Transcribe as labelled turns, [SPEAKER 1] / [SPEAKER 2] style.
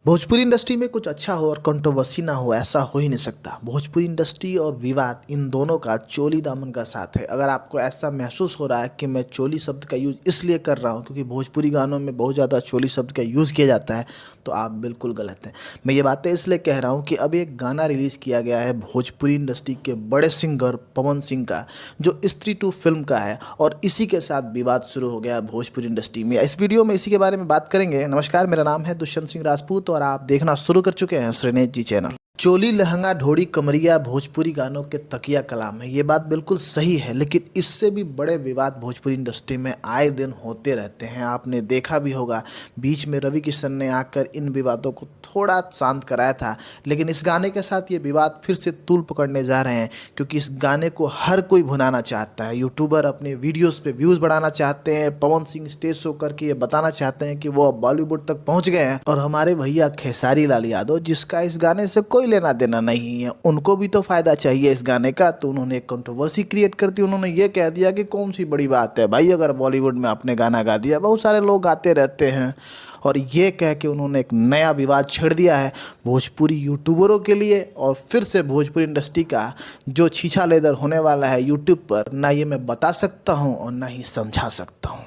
[SPEAKER 1] Bhojpuri industry में कुछ अच्छा हो और कंट्रोवर्सी ना हो, ऐसा हो ही नहीं सकता। भोजपुरी इंडस्ट्री और विवाद इन दोनों का चोली दामन का साथ है। अगर आपको ऐसा महसूस हो रहा है कि मैं चोली शब्द का यूज़ इसलिए कर रहा हूँ क्योंकि भोजपुरी गानों में बहुत ज़्यादा चोली शब्द का यूज़ किया जाता है, तो आप बिल्कुल गलत हैं। मैं ये बातें इसलिए कह रहा हूँ कि अभी एक गाना रिलीज़ किया गया है भोजपुरी इंडस्ट्री के बड़े सिंगर पवन सिंह का, जो स्त्री टू फिल्म का है, और इसी के साथ विवाद शुरू हो गया है भोजपुरी इंडस्ट्री में। इस वीडियो में इसी के बारे में बात करेंगे। नमस्कार, मेरा नाम है दुष्यंत सिंह राजपूत और आप देखना शुरू कर चुके हैं श्रीनेश जी चैनल। चोली लहंगा ढोड़ी कमरिया भोजपुरी गानों के तकिया कलाम है, ये बात बिल्कुल सही है, लेकिन इससे भी बड़े विवाद भोजपुरी इंडस्ट्री में आए दिन होते रहते हैं। आपने देखा भी होगा, बीच में रवि किशन ने आकर इन विवादों को थोड़ा शांत कराया था, लेकिन इस गाने के साथ ये विवाद फिर से तूल पकड़ने जा रहे हैं क्योंकि इस गाने को हर कोई भुनाना चाहता है। यूट्यूबर अपने वीडियोज़ पे व्यूज़ बढ़ाना चाहते हैं, पवन सिंह स्टेज शो करके ये बताना चाहते हैं कि वो अब बॉलीवुड तक पहुँच गए हैं, और हमारे भैया खेसारी लाल यादव, जिसका इस गाने से कोई लेना देना नहीं है, उनको भी तो फायदा चाहिए इस गाने का, तो उन्होंने एक कंट्रोवर्सी क्रिएट कर दी। उन्होंने ये कह दिया कि कौन सी बड़ी बात है भाई, अगर बॉलीवुड में आपने गाना गा दिया, बहुत सारे लोग गाते रहते हैं। और ये कह के उन्होंने एक नया विवाद छेड़ दिया है भोजपुरी यूट्यूबरों के लिए, और फिर से भोजपुरी इंडस्ट्री का जो छीछा लेदर होने वाला है यूट्यूब पर, ना ये मैं बता सकता हूँ और ना ही समझा सकता हूँ।